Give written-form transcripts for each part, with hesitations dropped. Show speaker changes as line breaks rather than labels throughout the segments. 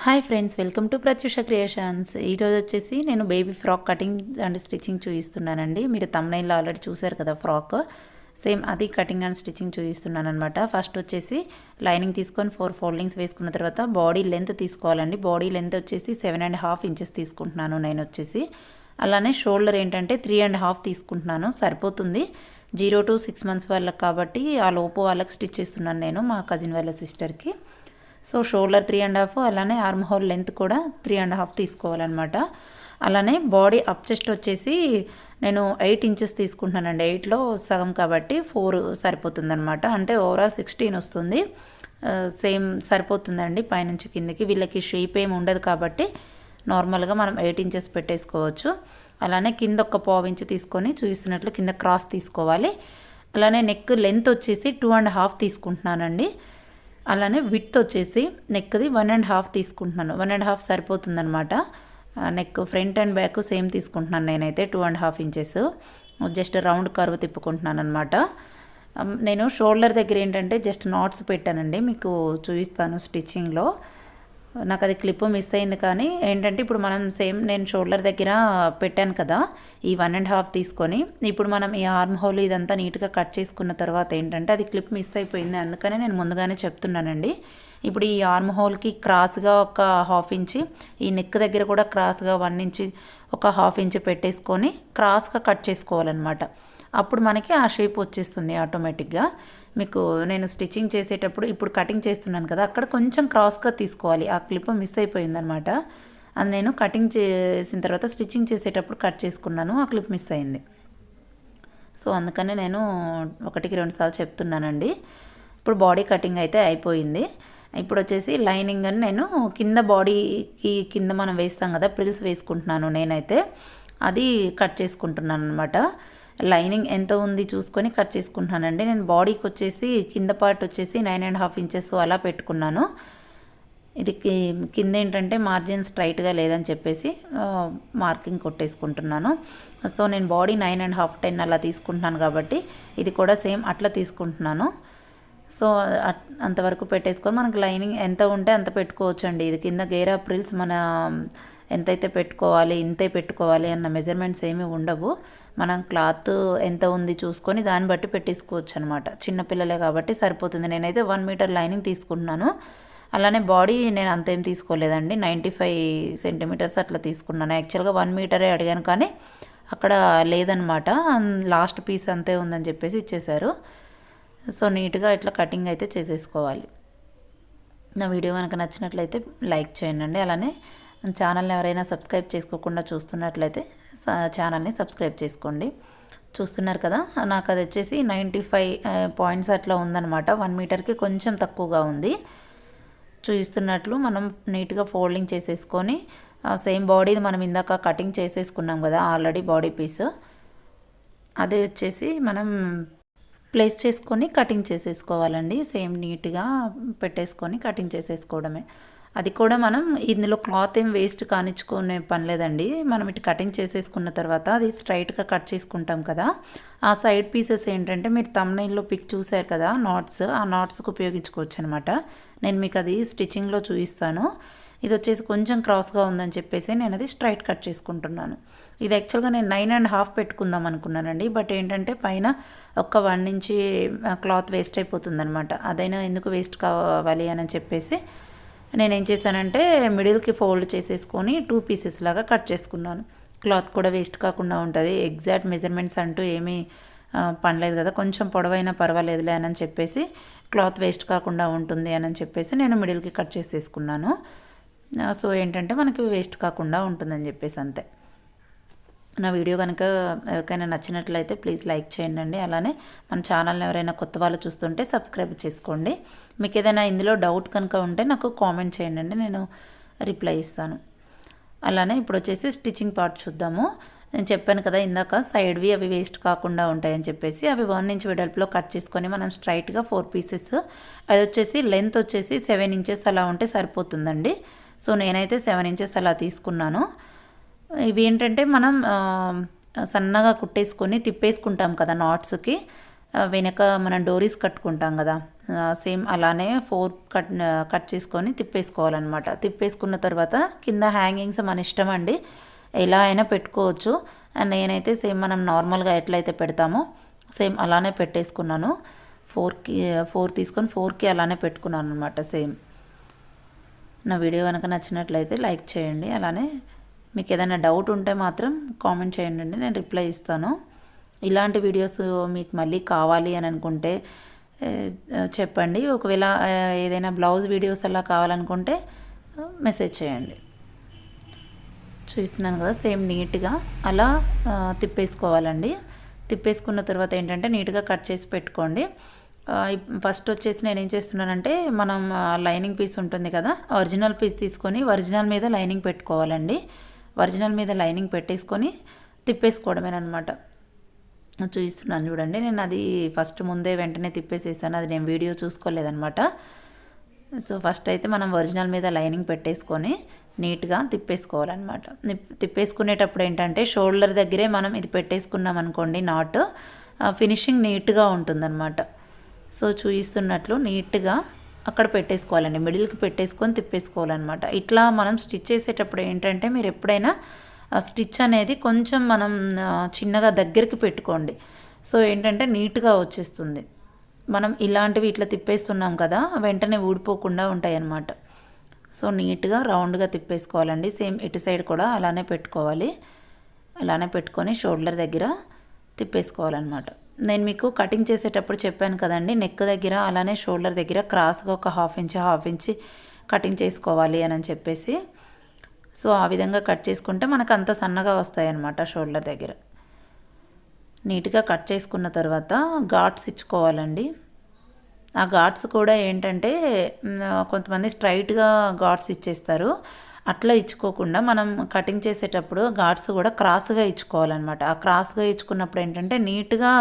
Hi friends, welcome to Prathyusha creations. ఈరోజు వచ్చేసి నేను baby frock cutting and stitching చూపిస్తున్నానండి. మీరు తమ్నైల్లో ఆల్రెడీ చూసారు కదా ఫ్రాక్, సేమ్ అది కటింగ్ అండ్ స్టిచ్చింగ్ చూపిస్తున్నాను అనమాట. ఫస్ట్ వచ్చేసి లైనింగ్ తీసుకొని 4 ఫోల్డింగ్స్ వేసుకున్న తర్వాత బాడీ లెంత్ తీసుకోవాలండి. బాడీ లెంత్ వచ్చేసి 7.5 ఇంచెస్ తీసుకుంటున్నాను నేను వచ్చేసి. అలానే షోల్డర్ ఏంటంటే 3.5 తీసుకుంటున్నాను, సరిపోతుంది. 0 to 6 months వాళ్ళకి కాబట్టి ఆ లోపు వాళ్ళకి స్టిచ్ చేస్తున్నాను నేను, మా కజిన్ వాళ్ళ సిస్టర్కి. సో షోల్డర్ 3.5, అలానే ఆర్మ్ హోల్ లెంత్ కూడా 3.5 తీసుకోవాలన్నమాట. అలానే బాడీ అప్ చెస్ట్ వచ్చేసి నేను 8 ఇంచెస్ తీసుకుంటున్నానండి. 8లో సగం కాబట్టి 4 సరిపోతుందన్నమాట. అంటే ఓవరాల్ 16 వస్తుంది. సేమ్ సరిపోతుందండి పైనుంచి కిందకి. వీళ్ళకి షేప్ ఏమి ఉండదు కాబట్టి నార్మల్గా మనం 8 ఇంచెస్ పెట్టేసుకోవచ్చు. అలానే కింద ఒక 1.5 ఇంచ్ తీసుకొని చూపిస్తున్నట్లు కింద క్రాస్ తీసుకోవాలి. అలానే నెక్ లెంత్ వచ్చేసి 2.5 తీసుకుంటున్నానండి. అలానే విడ్త్ వచ్చేసి నెక్ది 1.5 తీసుకుంటున్నాను. 1.5 సరిపోతుందనమాట. Neck front and back same తీసుకుంటున్నాను నేనైతే 2.5 ఇంచెస్. జస్ట్ రౌండ్ కర్వ్ తిప్పుకుంటున్నాను అనమాట. నేను షోల్డర్ దగ్గర ఏంటంటే జస్ట్ నాట్స్ పెట్టానండి, మీకు చూపిస్తాను స్టిచ్చింగ్లో. నాకు అది క్లిప్ మిస్ అయింది, కానీ ఏంటంటే ఇప్పుడు మనం సేమ్ నేను షోల్డర్ దగ్గర పెట్టాను కదా ఈ 1.5 తీసుకొని, ఇప్పుడు మనం ఈ ఆర్మ్ హోల్ ఇదంతా నీట్గా కట్ చేసుకున్న తర్వాత ఏంటంటే అది క్లిప్ మిస్ అయిపోయింది. అందుకనే నేను ముందుగానే చెప్తున్నానండి. ఇప్పుడు ఈ ఆర్మ్ హోల్కి క్రాస్గా ఒక 1/2 ఇంచ్, ఈ నెక్ దగ్గర కూడా క్రాస్గా 1 ఇంచ్, ఒక 1/2 ఇంచ్ పెట్టేసుకొని క్రాస్గా కట్ చేసుకోవాలన్నమాట. అప్పుడు మనకి ఆ షేప్ వచ్చేస్తుంది ఆటోమేటిక్గా. మీకు నేను స్టిచ్చింగ్ చేసేటప్పుడు ఇప్పుడు కటింగ్ చేస్తున్నాను కదా, అక్కడ కొంచెం క్రాస్గా తీసుకోవాలి. ఆ క్లిప్ మిస్ అయిపోయిందనమాట. అది నేను కటింగ్ చేసిన తర్వాత స్టిచ్చింగ్ చేసేటప్పుడు కట్ చేసుకున్నాను, ఆ క్లిప్ మిస్ అయింది. సో అందుకనే నేను 1-2 సార్లు చెప్తున్నానండి. ఇప్పుడు బాడీ కటింగ్ అయితే అయిపోయింది. ఇప్పుడు వచ్చేసి లైనింగ్ అని నేను కింద బాడీకి కింద మనం వేస్తాం కదా ప్రిల్స్ వేసుకుంటున్నాను నేనైతే. అది కట్ చేసుకుంటున్నాను అనమాట. లైనింగ్ ఎంత ఉంది చూసుకొని కట్ చేసుకుంటున్నానండి. నేను బాడీకి వచ్చేసి కింద పార్ట్ వచ్చేసి 9.5 ఇంచెస్ అలా పెట్టుకున్నాను. ఇది కింద ఏంటంటే మార్జిన్ స్ట్రైట్గా లేదని చెప్పేసి మార్కింగ్ కొట్టేసుకుంటున్నాను. సో నేను బాడీ 9.5, 10 అలా తీసుకుంటున్నాను కాబట్టి ఇది కూడా సేమ్ అట్లా తీసుకుంటున్నాను. సో అంతవరకు పెట్టేసుకొని మనకు లైనింగ్ ఎంత ఉంటే అంత పెట్టుకోవచ్చండి. ఇది కింద గేరా ప్రిల్స్ మన ఎంతైతే పెట్టుకోవాలి ఇంతే పెట్టుకోవాలి అన్న మెజర్మెంట్స్ ఏమీ ఉండవు. మనం క్లాత్ ఎంత ఉంది చూసుకొని దాన్ని బట్టి పెట్టేసుకోవచ్చు అనమాట. చిన్నపిల్లలే కాబట్టి సరిపోతుంది. నేనైతే 1 మీటర్ లైనింగ్ తీసుకుంటున్నాను. అలానే బాడీ నేను అంతేం తీసుకోలేదండి, 95 సెంటీమీటర్స్ అట్లా తీసుకున్నాను. యాక్చువల్గా 1 మీటరే అడిగాను, కానీ అక్కడ లేదనమాట, లాస్ట్ పీస్ అంతే ఉందని చెప్పేసి ఇచ్చేశారు. సో నీట్గా ఇట్లా కటింగ్ అయితే చేసేసుకోవాలి. నా వీడియో కనుక నచ్చినట్లయితే లైక్ చేయండి. అలానే ఛానల్ని ఎవరైనా సబ్స్క్రైబ్ చేసుకోకుండా చూస్తున్నట్లయితే ఛానల్ని సబ్స్క్రైబ్ చేసుకోండి. చూస్తున్నారు కదా, నాకు అది వచ్చేసి 95 పాయింట్స్ అట్లా ఉందన్నమాట. 1 మీటర్కి కొంచెం తక్కువగా ఉంది. చూస్తున్నట్లు మనం నీట్గా ఫోల్డింగ్ చేసేసుకొని సేమ్ బాడీది మనం ఇందాక కటింగ్ చేసేసుకున్నాం కదా ఆల్రెడీ బాడీ పీస్, అది వచ్చేసి మనం ప్లేస్ చేసుకొని కటింగ్ చేసేసుకోవాలండి. సేమ్ నీట్గా పెట్టేసుకొని కటింగ్ చేసేసుకోవడమే. అది కూడా మనం ఇందులో క్లాత్ ఏం వేస్ట్ కానిచ్చుకునే పని లేదండి. మనం ఇటు కటింగ్ చేసేసుకున్న తర్వాత అది స్ట్రైట్గా కట్ చేసుకుంటాం కదా, ఆ సైడ్ పీసెస్ ఏంటంటే మీరు తమ్నైల్లో పిక్ చూసారు కదా నాట్స్, ఆ నాట్స్కి ఉపయోగించుకోవచ్చు అనమాట. నేను మీకు అది స్టిచ్చింగ్లో చూపిస్తాను. ఇది వచ్చేసి కొంచెం క్రాస్గా ఉందని చెప్పేసి నేను అది స్ట్రైట్ కట్ చేసుకుంటున్నాను. ఇది యాక్చువల్గా నేను 9.5 పెట్టుకుందాం అనుకున్నానండి, బట్ ఏంటంటే పైన ఒక 1 ఇంచ్ క్లాత్ వేస్ట్ అయిపోతుంది అనమాట. అదైనా ఎందుకు వేస్ట్ కావాలి అని చెప్పేసి నేనేం చేశానంటే మిడిల్కి ఫోల్డ్ చేసేసుకొని 2 పీసెస్ లాగా కట్ చేసుకున్నాను. క్లాత్ కూడా వేస్ట్ కాకుండా ఉంటుంది. ఎగ్జాక్ట్ మెజర్మెంట్స్ అంటూ ఏమీ పనిలేదు కదా, కొంచెం పొడవైనా పర్వాలేదులే అని చెప్పేసి క్లాత్ వేస్ట్ కాకుండా ఉంటుంది అని చెప్పేసి నేను మిడిల్కి కట్ చేసేసుకున్నాను. సో ఏంటంటే మనకి వేస్ట్ కాకుండా ఉంటుందని చెప్పేసి అంతే. నా వీడియో కనుక ఎవరికైనా నచ్చినట్లయితే ప్లీజ్ లైక్ చేయండి. అలానే మన ఛానల్ని ఎవరైనా కొత్త వాళ్ళు చూస్తుంటే సబ్స్క్రైబ్ చేసుకోండి. మీకు ఏదైనా ఇందులో డౌట్ కనుక ఉంటే నాకు కామెంట్ చేయండి, నేను రిప్లై ఇస్తాను. అలానే ఇప్పుడు వచ్చేసి స్టిచ్చింగ్ పార్ట్ చూద్దాము. నేను చెప్పాను కదా ఇందాక సైడ్వి అవి వేస్ట్ కాకుండా ఉంటాయని చెప్పేసి, అవి 1 ఇంచ్ వెడల్పులో కట్ చేసుకొని మనం స్ట్రైట్గా 4 పీసెస్, అది వచ్చేసి లెంత్ వచ్చేసి 7 ఇంచెస్ అలా ఉంటే సరిపోతుందండి. సో నేనైతే 7 ఇంచెస్ అలా తీసుకున్నాను. ఇవి ఏంటంటే మనం సన్నగా కుట్టేసుకొని తిప్పేసుకుంటాం కదా నాట్స్కి, వెనక మనం డోరీస్ కట్టుకుంటాం కదా సేమ్ అలానే కట్ చేసుకొని తిప్పేసుకోవాలన్నమాట. తిప్పేసుకున్న తర్వాత కింద హ్యాంగింగ్స్ మన ఇష్టం అండి, ఎలా అయినా పెట్టుకోవచ్చు. అండ్ నేనైతే సేమ్ మనం నార్మల్గా ఎట్లయితే పెడతామో సేమ్ అలానే పెట్టేసుకున్నాను. 4 తీసుకొని 4కి అలానే పెట్టుకున్నాను అనమాట సేమ్. నా వీడియో కనుక నచ్చినట్లయితే లైక్ చేయండి. అలానే మీకు ఏదైనా డౌట్ ఉంటే మాత్రం కామెంట్ చేయండి, నేను రిప్లై ఇస్తాను. ఇలాంటి వీడియోస్ మీకు మళ్ళీ కావాలి అని అనుకుంటే చెప్పండి. ఒకవేళ ఏదైనా బ్లౌజ్ వీడియోస్ అలా కావాలనుకుంటే మెసేజ్ చేయండి. చూస్తున్నాను కదా, సేమ్ నీట్గా అలా తిప్పేసుకోవాలండి. తిప్పేసుకున్న తర్వాత ఏంటంటే నీట్గా కట్ చేసి పెట్టుకోండి. ఫస్ట్ వచ్చేసి నేను ఏం చేస్తున్నానంటే, మనం లైనింగ్ పీస్ ఉంటుంది కదా, ఒరిజినల్ పీస్ తీసుకొని ఒరిజినల్ మీద లైనింగ్ పెట్టుకోవాలండి. ఒరిజినల్ మీద లైనింగ్ పెట్టేసుకొని తిప్పేసుకోవడమేనమాట. చూపిస్తున్నాను చూడండి, నేను అది ఫస్ట్ ముందే వెంటనే తిప్పేసేసాను, అది నేను వీడియో చూసుకోలేదనమాట. సో ఫస్ట్ అయితే మనం ఒరిజినల్ మీద లైనింగ్ పెట్టేసుకొని నీట్గా తిప్పేసుకోవాలన్నమాట. తిప్పేసుకునేటప్పుడు ఏంటంటే షోల్డర్ దగ్గరే మనం ఇది పెట్టేసుకున్నాం అనుకోండి, నాట్ ఫినిషింగ్ నీట్గా ఉంటుందన్నమాట. సో చూపిస్తున్నట్లు నీట్గా అక్కడ పెట్టేసుకోవాలండి, మిడిల్కి పెట్టేసుకొని తిప్పేసుకోవాలన్నమాట. ఇట్లా మనం స్టిచ్ చేసేటప్పుడు ఏంటంటే, మీరు ఎప్పుడైనా స్టిచ్ అనేది కొంచెం మనం చిన్నగా దగ్గరికి పెట్టుకోండి. సో ఏంటంటే నీట్గా వచ్చేస్తుంది. మనం ఇలాంటివి ఇట్లా తిప్పేస్తున్నాం కదా, వెంటనే ఊడిపోకుండా ఉంటాయి అన్నమాట. సో నీట్గా రౌండ్గా తిప్పేసుకోవాలండి. సేమ్ ఇటు సైడ్ కూడా అలానే పెట్టుకోవాలి. అలానే పెట్టుకొని షోల్డర్ దగ్గర తిప్పేసుకోవాలన్నమాట. నేను మీకు కటింగ్ చేసేటప్పుడు చెప్పాను కదండి, నెక్ దగ్గర అలానే షోల్డర్ దగ్గర క్రాస్గా ఒక హాఫ్ ఇంచ్ కటింగ్ చేసుకోవాలి అని చెప్పేసి. సో ఆ విధంగా కట్ చేసుకుంటే మనకు అంత సన్నగా వస్తాయి అన్నమాట షోల్డర్ దగ్గర. నీట్గా కట్ చేసుకున్న తర్వాత ఘాట్స్ ఇచ్చుకోవాలండి. ఆ ఘాట్స్ కూడా ఏంటంటే కొంతమంది స్ట్రైట్గా ఘాట్స్ ఇచ్చేస్తారు, అట్లా ఇచ్చుకోకుండా మనం కటింగ్ చేసేటప్పుడు ఘాట్స్ కూడా క్రాస్గా ఇచ్చుకోవాలన్నమాట. ఆ క్రాస్గా ఇచ్చుకున్నప్పుడు ఏంటంటే నీట్గా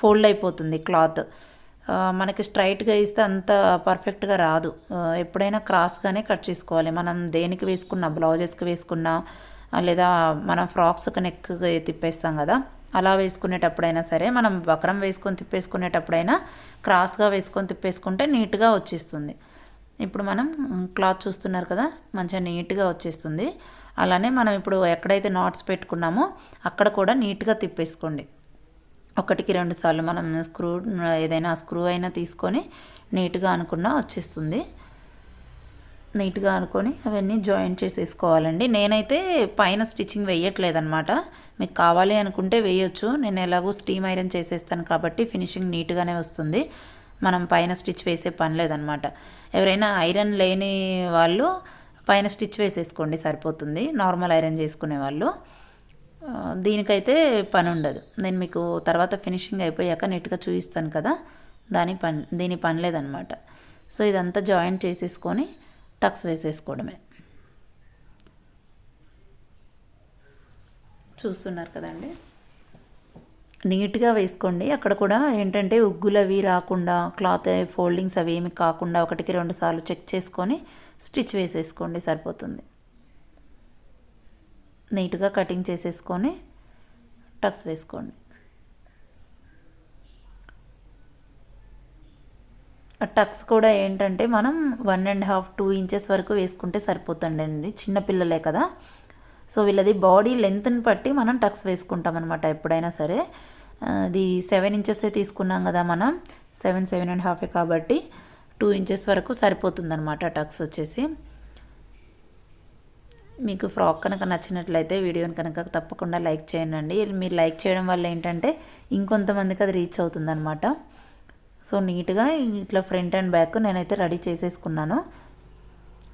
ఫోల్డ్ అయిపోతుంది క్లాత్. మనకి స్ట్రైట్గా ఇస్తే అంత పర్ఫెక్ట్గా రాదు. ఎప్పుడైనా క్రాస్గానే కట్ చేసుకోవాలి. మనం దేనికి వేసుకున్నా, బ్లౌజెస్కి వేసుకున్నా లేదా మనం ఫ్రాక్స్కి నెక్ తిప్పేస్తాం కదా, అలా వేసుకునేటప్పుడైనా సరే, మనం వక్రం వేసుకొని తిప్పేసుకునేటప్పుడైనా క్రాస్గా వేసుకొని తిప్పేసుకుంటే నీట్గా వచ్చేస్తుంది. ఇప్పుడు మనం క్లాత్ చూస్తున్నారు కదా, మంచిగా నీట్గా వచ్చేస్తుంది. అలానే మనం ఇప్పుడు ఎక్కడైతే నాట్స్ పెట్టుకున్నామో అక్కడ కూడా నీట్గా తిప్పేసుకోండి. 1-2 సార్లు మనం ఏదైనా స్క్రూ అయినా తీసుకొని నీట్గా అనుకున్నా వచ్చేస్తుంది. నీట్గా అనుకొని అవన్నీ జాయింట్ చేసేసుకోవాలండి. నేనైతే పైన స్టిచ్చింగ్ వేయట్లేదన్నమాట, మీకు కావాలి అనుకుంటే వేయొచ్చు. నేను ఎలాగో స్టీమ్ ఐరన్ చేసేస్తాను కాబట్టి ఫినిషింగ్ నీట్గానే వస్తుంది. మనం పైన స్టిచ్ వేసే పని లేదనమాట. ఎవరైనా ఐరన్ లేని వాళ్ళు పైన స్టిచ్ వేసేసుకోండి, సరిపోతుంది. నార్మల్ ఐరన్ చేసుకునే వాళ్ళు దీనికైతే పని ఉండదు. నేను మీకు తర్వాత ఫినిషింగ్ అయిపోయాక నీట్గా చూపిస్తాను కదా, దీని పని లేదనమాట. సో ఇదంతా జాయింట్ చేసేసుకొని టక్స్ వేసేసుకోవడమే. చూస్తున్నారు కదండి, నీట్గా వేసుకోండి. అక్కడ కూడా ఏంటంటే ఉగ్గులు అవి రాకుండా, క్లాత్ ఫోల్డింగ్స్ అవి ఏమి కాకుండా 1-2 సార్లు చెక్ చేసుకొని స్టిచ్ వేసేసుకోండి, సరిపోతుంది. నీట్గా కటింగ్ చేసేసుకొని టక్స్ వేసుకోండి. ఆ టక్స్ కూడా ఏంటంటే మనం 1.5-2 ఇంచెస్ వరకు వేసుకుంటే సరిపోతుందండి, చిన్నపిల్లలే కదా. సో వీళ్ళది బాడీ లెంత్ని బట్టి మనం టక్స్ వేసుకుంటాం అనమాట ఎప్పుడైనా సరే. అది 7 ఇంచెస్ తీసుకున్నాం కదా మనం, 7.5 కాబట్టి 2 ఇంచెస్ వరకు సరిపోతుందన్నమాట టక్స్ వచ్చేసి. మీకు ఫ్రాక్ కనుక నచ్చినట్లయితే వీడియోని కనుక తప్పకుండా లైక్ చేయండి. మీరు లైక్ చేయడం వల్ల ఏంటంటే ఇంకొంతమందికి అది రీచ్ అవుతుందన్నమాట. సో నీట్గా ఇట్లా ఫ్రంట్ అండ్ బ్యాక్ నేనైతే రెడీ చేసేసుకున్నాను.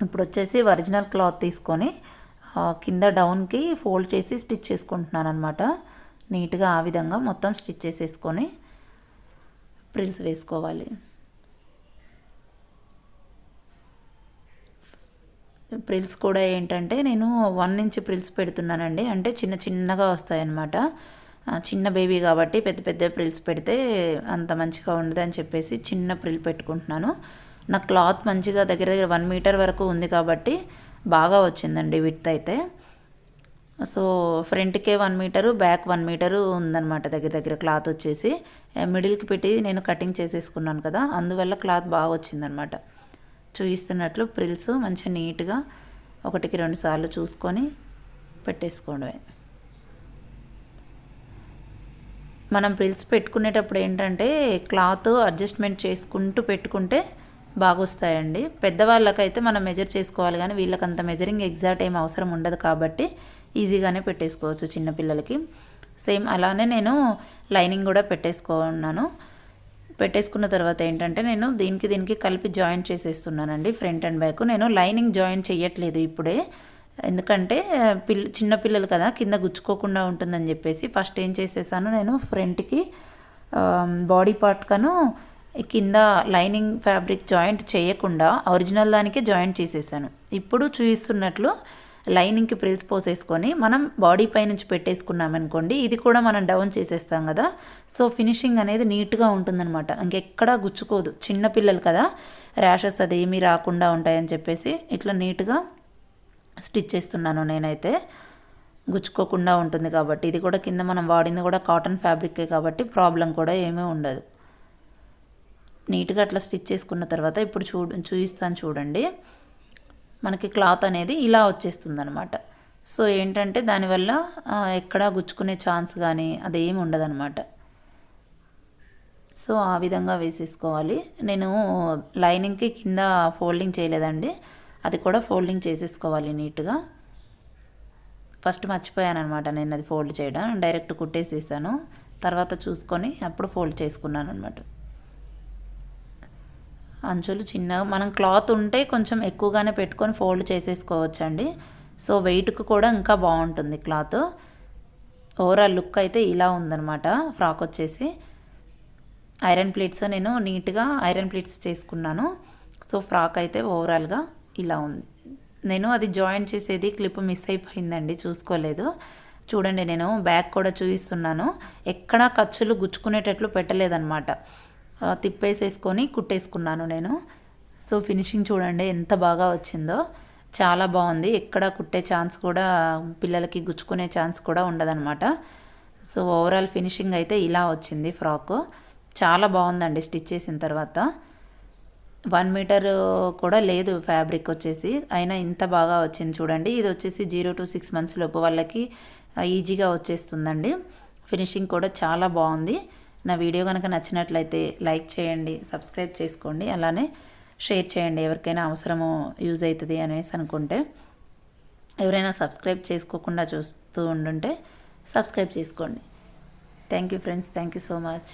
ఇప్పుడు వచ్చేసి ఒరిజినల్ క్లాత్ తీసుకొని కింద డౌన్కి ఫోల్డ్ చేసి స్టిచ్ చేసుకుంటున్నాను అనమాట. నీట్గా ఆ విధంగా మొత్తం స్టిచ్ చేసేసుకొని ప్రిల్స్ వేసుకోవాలి. ప్రిల్స్ కూడా ఏంటంటే నేను 1 ఇంచ్ ప్రిల్స్ పెడుతున్నానండి, అంటే చిన్నగా వస్తాయన్నమాట. చిన్న బేబీ కాబట్టి పెద్ద ప్రిల్స్ పెడితే అంత మంచిగా ఉండదని చెప్పేసి చిన్న ప్రిల్ పెట్టుకుంటున్నాను. నా క్లాత్ మంచిగా దగ్గర 1 మీటర్ వరకు ఉంది కాబట్టి బాగా వచ్చిందండి విడ్త్ అయితే. సో ఫ్రంట్కే 1 మీటరు, బ్యాక్ 1 మీటరు ఉందన్నమాట దగ్గర దగ్గర క్లాత్ వచ్చేసి. మిడిల్కి పెట్టి నేను కటింగ్ చేసేసుకున్నాను కదా, అందువల్ల క్లాత్ బాగా వచ్చిందనమాట. చూపిస్తున్నట్లు ప్రిల్స్ మంచిగా నీట్గా 1కి 2 సార్లు చూసుకొని పెట్టేసుకోవడమే. మనం ప్రిల్స్ పెట్టుకునేటప్పుడు ఏంటంటే క్లాత్ అడ్జస్ట్మెంట్ చేసుకుంటూ పెట్టుకుంటే బాగా వస్తాయండి. పెద్దవాళ్ళకైతే మనం మెజర్ చేసుకోవాలి, కానీ వీళ్ళకంత మెజరింగ్ ఎగ్జాక్ట్ ఏం అవసరం ఉండదు కాబట్టి ఈజీగానే పెట్టేసుకోవచ్చు చిన్నపిల్లలకి. సేమ్ అలానే నేను లైనింగ్ కూడా పెట్టేసుకున్నాను. పెట్టేసుకున్న తర్వాత ఏంటంటే నేను దీనికి కలిపి జాయింట్ చేసేస్తున్నానండి ఫ్రంట్ అండ్ బ్యాక్. నేను లైనింగ్ జాయింట్ చేయట్లేదు ఇప్పుడే, ఎందుకంటే చిన్న పిల్లలు కదా కింద గుచ్చుకోకుండా ఉంటుందని చెప్పేసి ఫస్ట్ ఏం చేసేసాను, నేను ఫ్రంట్కి బాడీ పార్ట్ కను కింద లైనింగ్ ఫ్యాబ్రిక్ జాయింట్ చేయకుండా ఒరిజినల్ దానికే జాయింట్ చేసేసాను. ఇప్పుడు చూపిస్తున్నట్లు లైనింగ్కి ప్రిల్స్ పోసేసుకొని మనం బాడీ పై నుంచి పెట్టేసుకున్నామనుకోండి, ఇది కూడా మనం డౌన్ చేసేస్తాం కదా, సో ఫినిషింగ్ అనేది నీట్గా ఉంటుందన్నమాట. ఇంకెక్కడా గుచ్చుకోదు. చిన్నపిల్లలు కదా, ర్యాషెస్ అది ఏమీ రాకుండా ఉంటాయని చెప్పేసి ఇట్లా నీట్గా స్టిచ్ చేస్తున్నాను నేనైతే. గుచ్చుకోకుండా ఉంటుంది కాబట్టి. ఇది కూడా కింద మనం వాడింది కూడా కాటన్ ఫ్యాబ్రికే కాబట్టి ప్రాబ్లం కూడా ఏమీ ఉండదు. నీట్గా అట్లా స్టిచ్ చేసుకున్న తర్వాత ఇప్పుడు చూపిస్తాను చూడండి. మనకి క్లాత్ అనేది ఇలా వచ్చేస్తుంది అనమాట. సో ఏంటంటే దానివల్ల ఎక్కడా గుచ్చుకునే ఛాన్స్ కానీ అదేమి ఉండదన్నమాట. సో ఆ విధంగా వేసేసుకోవాలి. నేను లైనింగ్కి కింద ఫోల్డింగ్ చేయలేదండి, అది కూడా ఫోల్డింగ్ చేసేసుకోవాలి నీట్గా. ఫస్ట్ మర్చిపోయాను అనమాట నేను అది ఫోల్డ్ చేయడం, డైరెక్ట్ కుట్టేసేసాను. తర్వాత చూసుకొని అప్పుడు ఫోల్డ్ చేసుకున్నాను అనమాట. అంచులు చిన్నగా మనం క్లాత్ ఉంటే కొంచెం ఎక్కువగానే పెట్టుకొని ఫోల్డ్ చేసేసుకోవచ్చండి. సో వెయిట్కి కూడా ఇంకా బాగుంటుంది క్లాత్. ఓవరాల్ లుక్ అయితే ఇలా ఉందన్నమాట ఫ్రాక్ వచ్చేసి. ఐరన్ ప్లీట్స్ నేను నీట్గా ఐరన్ ప్లీట్స్ చేసుకున్నాను. సో ఫ్రాక్ అయితే ఓవరాల్గా ఇలా ఉంది. నేను అది జాయిన్ చేసేది క్లిప్ మిస్ అయిపోయిందండి, చూసుకోలేదు. చూడండి నేను బ్యాక్ కూడా చూపిస్తున్నాను. ఎక్కడా ఖర్చులు గుచ్చుకునేటట్లు పెట్టలేదన్నమాట. తిప్పేసేసుకొని కుట్టేసుకున్నాను నేను. సో ఫినిషింగ్ చూడండి ఎంత బాగా వచ్చిందో, చాలా బాగుంది. ఎక్కడ కుట్టే ఛాన్స్ కూడా, పిల్లలకి గుచ్చుకునే ఛాన్స్ కూడా ఉండదన్నమాట. సో ఓవరాల్ ఫినిషింగ్ అయితే ఇలా వచ్చింది ఫ్రాక్. చాలా బాగుందండి స్టిచ్ చేసిన తర్వాత. 1 మీటర్ కూడా లేదు ఫ్యాబ్రిక్ వచ్చేసి, అయినా ఇంత బాగా వచ్చింది చూడండి. ఇది వచ్చేసి 0 to 6 months లోపు వాళ్ళకి ఈజీగా వచ్చేస్తుందండి. ఫినిషింగ్ కూడా చాలా బాగుంది. నా వీడియో కనుక నచ్చినట్లయితే లైక్ చేయండి, సబ్స్క్రైబ్ చేసుకోండి, అలానే షేర్ చేయండి ఎవరికైనా అవసరమో యూజ్ అవుతుంది అనేసి అనుకుంటే. ఎవరైనా సబ్స్క్రైబ్ చేసుకోకుండా చూస్తూ ఉండుంటే సబ్స్క్రైబ్ చేసుకోండి. Thank you friends, thank you so much.